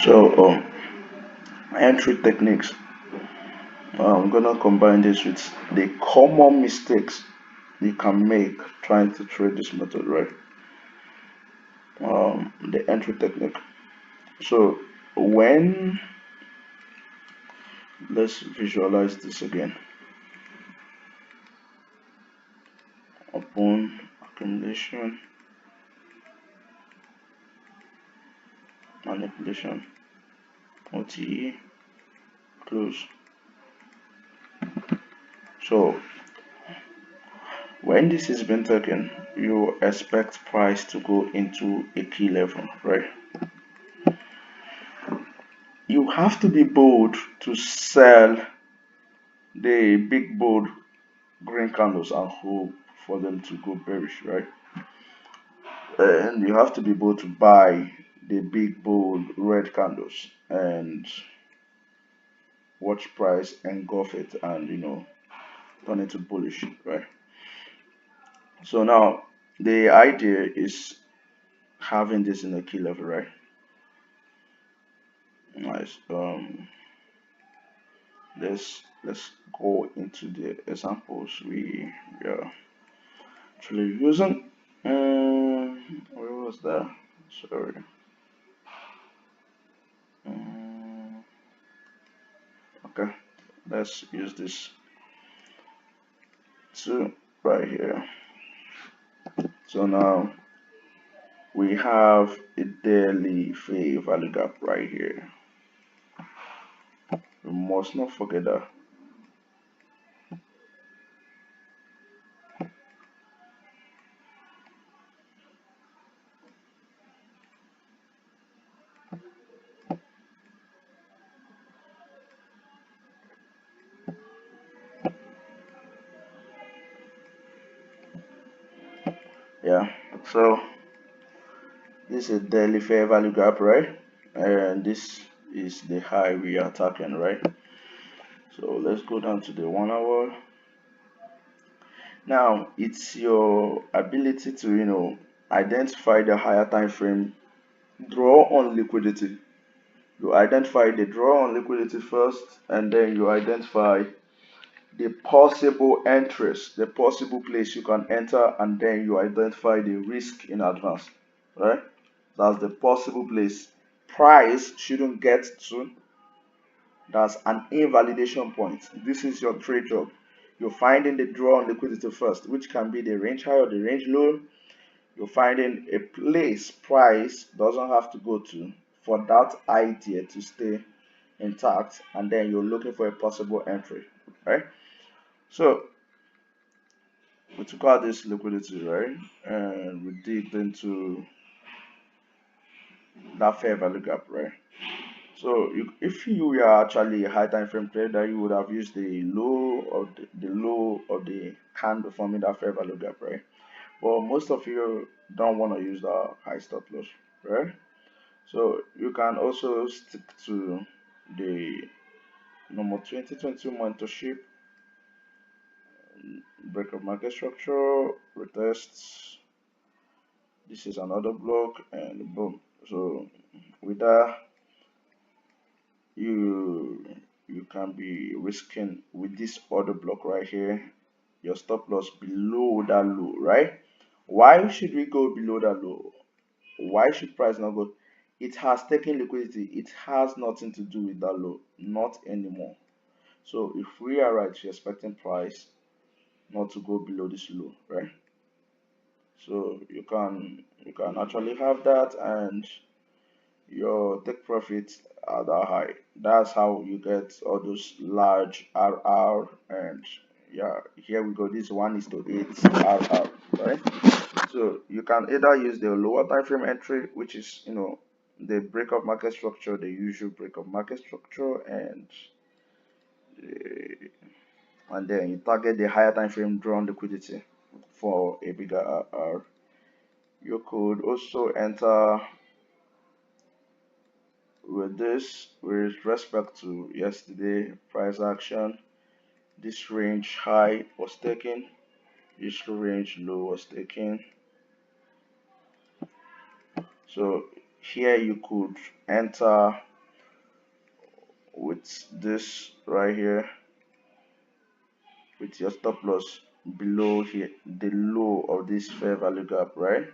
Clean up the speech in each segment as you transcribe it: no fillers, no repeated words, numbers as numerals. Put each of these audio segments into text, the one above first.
So, entry techniques. I'm gonna combine this with the common mistakes you can make trying to trade this method, right? The entry technique. So, when let's visualize this again. Upon accumulation, manipulation, OTE, close. So, when this is been taken, you expect price to go into a key level, right? You have to be bold to sell the big bold green candles and hope for them to go bearish, right? And you have to be able to buy the big bold red candles and watch price engulf it and turn it to bullish, right? So now the idea is having this in a key level, right? Nice. Let's go into the examples we are actually using. Where was that? Sorry. Um, okay, let's use this two right here. So now we have a daily fair value gap right here. We must not forget that. Yeah. So this is a daily fair value gap, right? And this is the high we are attacking, right? So let's go down to the 1 hour. Now it's your ability to identify the higher time frame draw on liquidity. You identify the draw on liquidity first, and then you identify the possible entries, the possible place you can enter, and then you identify the risk in advance, right? That's the possible place. Price shouldn't get to, that's an invalidation point. This is your trade job. You're finding the draw on liquidity first, which can be the range high or the range low. You're finding a place price doesn't have to go to for that idea to stay intact, and then you're looking for a possible entry, right? So we took out this liquidity, right? And we digged into that fair value gap, right? So if you were actually a high time frame trader, you would have used the low of the candle forming that fair value gap, right? But most of you don't want to use the high stop loss, right? So you can also stick to the number 2022 mentorship, break of market structure, retests. This is another block, and boom. So with that, you you can be risking with this other block right here your stop loss below that low, right? Why should we go below that low? Why should price not go? It has taken liquidity. It has nothing to do with that low, not anymore. So if we are right, we're expecting price not to go below this low, right? So you can actually have that, and your take profits are that high. That's how you get all those large RR, and yeah, here we go. This 1:8 RR, right? So you can either use the lower time frame entry, which is the break of market structure, the usual break of market structure, and then you target the higher time frame drawn liquidity for a bigger RR. You could also enter with this with respect to yesterday price action. This range high was taken, this range low was taken. So here you could enter put this right here with your stop loss below here, the low of this fair value gap, right?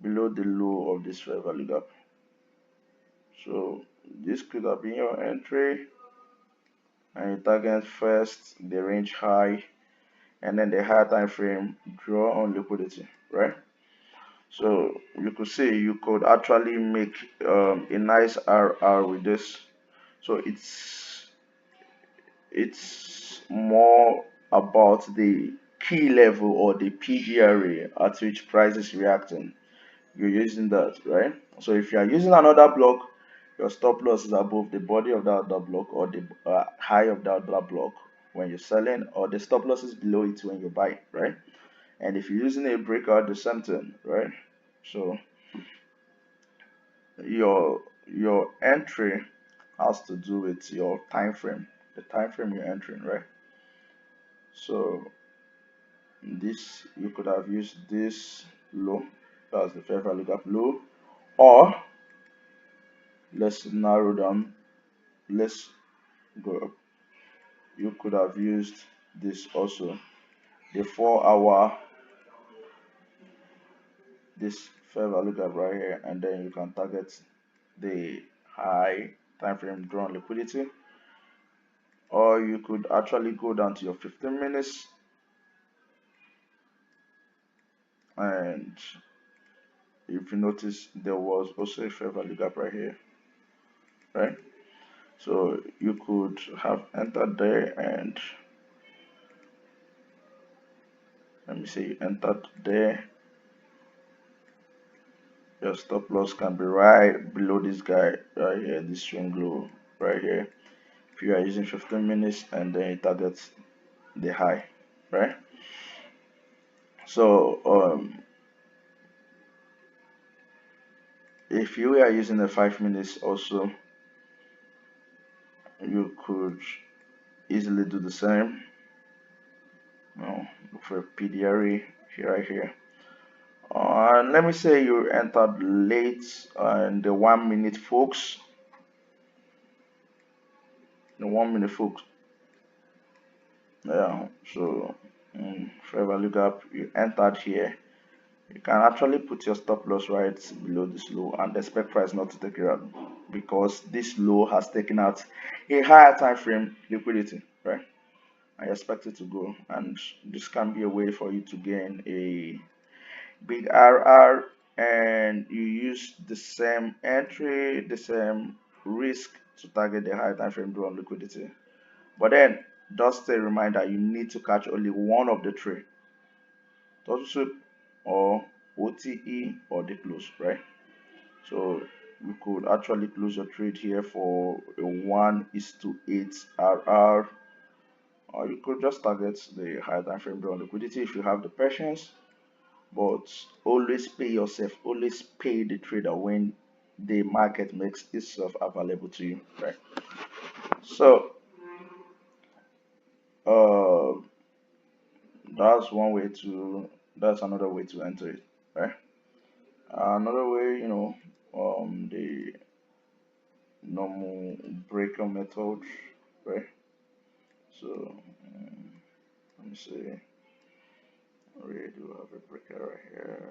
Below the low of this fair value gap. So this could have been your entry, and you target first the range high, and then the higher time frame draw on liquidity, right? So you could see you could actually make a nice RR with this. So it's more about the key level or the PDRA at which price is reacting. You're using that, right? So if you are using another block, your stop loss is above the body of that other block or the high of that other block when you're selling, or the stop loss is below it when you buy, right? And if you're using a breakout, the same thing, right? So your entry has to do with your time frame, the time frame you're entering, right? So this, you could have used this low, that's the fair value gap low, or let's narrow down, let's go up. You could have used this also, the 4 hour, this fair value gap right here, and then you can target the high time frame drawn liquidity, or you could actually go down to your 15 minutes, and if you notice there was also a fair value gap right here, right? So you could have entered there, and let me say you entered there, your stop loss can be right below this guy right here, this swing low right here, if you are using 15 minutes, and then you target the high, right? So if you are using the 5 minutes also, you could easily do the same. Look for PDRE here, right here. And let me say you entered late in the 1 minute, folks. The 1 minute, folks. Yeah. So fair value gap, you entered here. You can actually put your stop loss right below this low and expect price not to take it out, because this low has taken out a higher time frame liquidity, right? I expect it to go, and this can be a way for you to gain a big RR, and you use the same entry, the same risk to target the higher time frame drawn liquidity. But then just a reminder, you need to catch only one of the three: total sweep, or OTE, or the close, right? So you could actually close your trade here for a 1:8 RR, or you could just target the higher time frame drawn liquidity if you have the patience. But always pay yourself, always pay the trader when the market makes itself available to you, right? So uh that's one way to, that's another way to enter it, right? Another way, the normal breaker method, right? So let me see, we do have a breaker right here.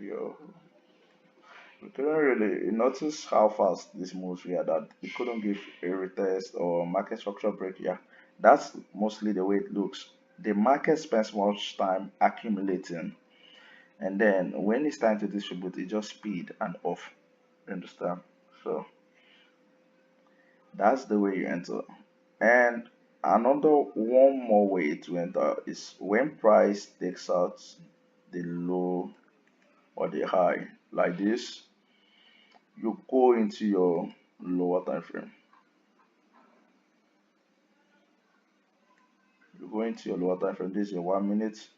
Yo, we couldn't really notice how fast this moves here, that it couldn't give a retest or market structure break here. That's mostly the way it looks. The market spends much time accumulating, and then when it's time to distribute, it just speed and off. You understand? So that's the way you enter. And another one more way to enter is when price takes out the low or the high like this, you go into your lower time frame. You go into your lower time frame. This is your 1 minute.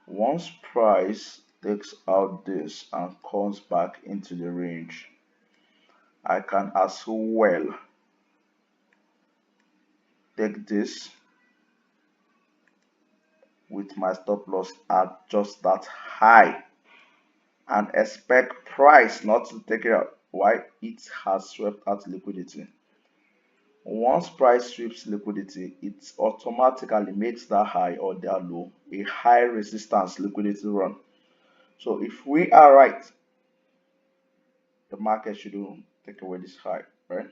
Once price takes out this and comes back into the range, I can as well take this with my stop loss at just that high and expect price not to take it out. Why? It has swept out liquidity. Once price sweeps liquidity, it automatically makes that high or that low a high resistance liquidity run. So if we are right, the market shouldn't take away this high, right?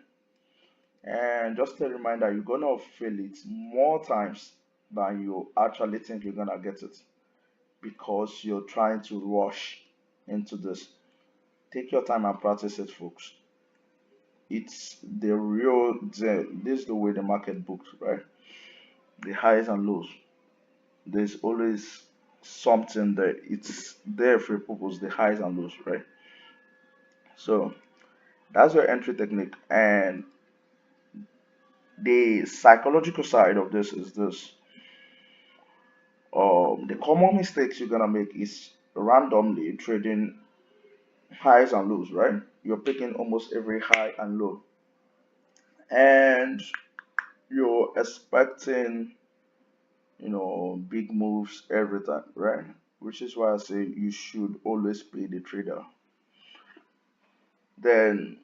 And just a reminder, you're gonna feel it more times than you actually think you're gonna get it because you're trying to rush into this. Take your time and practice it, folks. It's the real this is the way the market books, right? The highs and lows. There's always something there. It's there for a purpose, the highs and lows, right? So that's your entry technique. And the psychological side of this is this. The common mistakes you're gonna make is randomly trading highs and lows, right? You're picking almost every high and low, and you're expecting, big moves every time, right? Which is why I say you should always be the trader. Then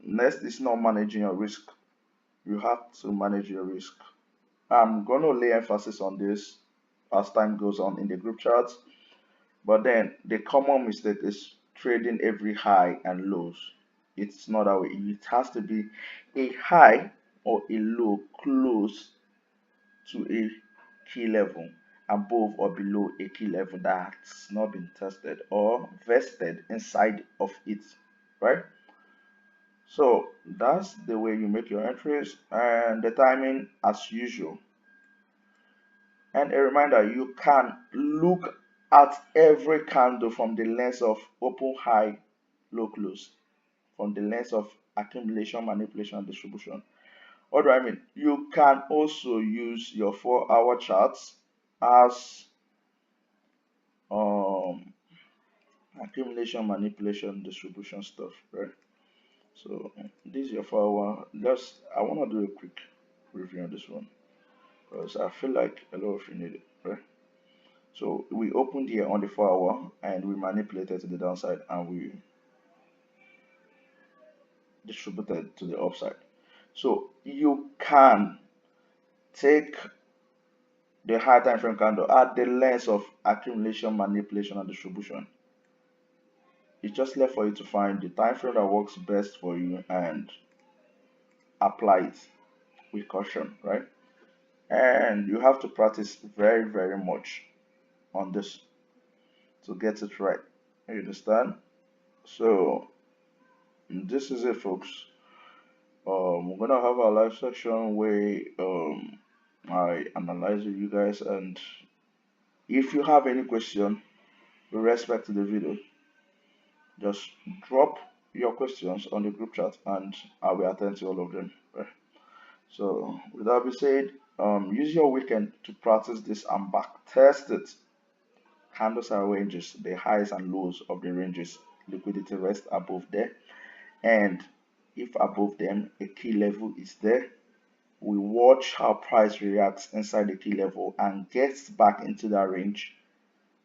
next is not managing your risk. You have to manage your risk. I'm gonna lay emphasis on this as time goes on in the group chat. But then the common mistake is trading every high and lows. It's not that way. It has to be a high or a low close to a key level, above or below a key level that's not been tested or vested inside of it, right? So that's the way you make your entries and the timing as usual. And a reminder, you can look at every candle from the lens of open, high, low, close, from the lens of accumulation, manipulation, and distribution. What do I mean? You can also use your 4-hour charts as um, accumulation, manipulation, distribution stuff, right? So this is your 4-hour. Just I want to do a quick review on this one because I feel like a lot of you need it, right? So we opened here on the 4-hour and we manipulated to the downside and we distributed to the upside. So you can take the high time frame candle at the lens of accumulation, manipulation, and distribution. It's just left for you to find the time frame that works best for you and apply it with caution, right? And you have to practice very, very much on this to get it right. You understand? So this is it, folks. We're gonna have a live section where I analyze with you guys, and if you have any question with respect to the video, just drop your questions on the group chat, and I will attend to all of them. Right? So, with that being said, use your weekend to practice this and back test it. Candles are ranges, the highs and lows of the ranges. Liquidity rest above there, and if above them a key level is there, we watch how price reacts inside the key level and gets back into that range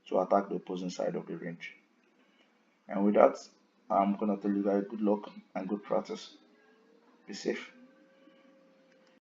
to attack the opposing side of the range. And with that, I'm gonna tell you guys good luck and good practice. Be safe.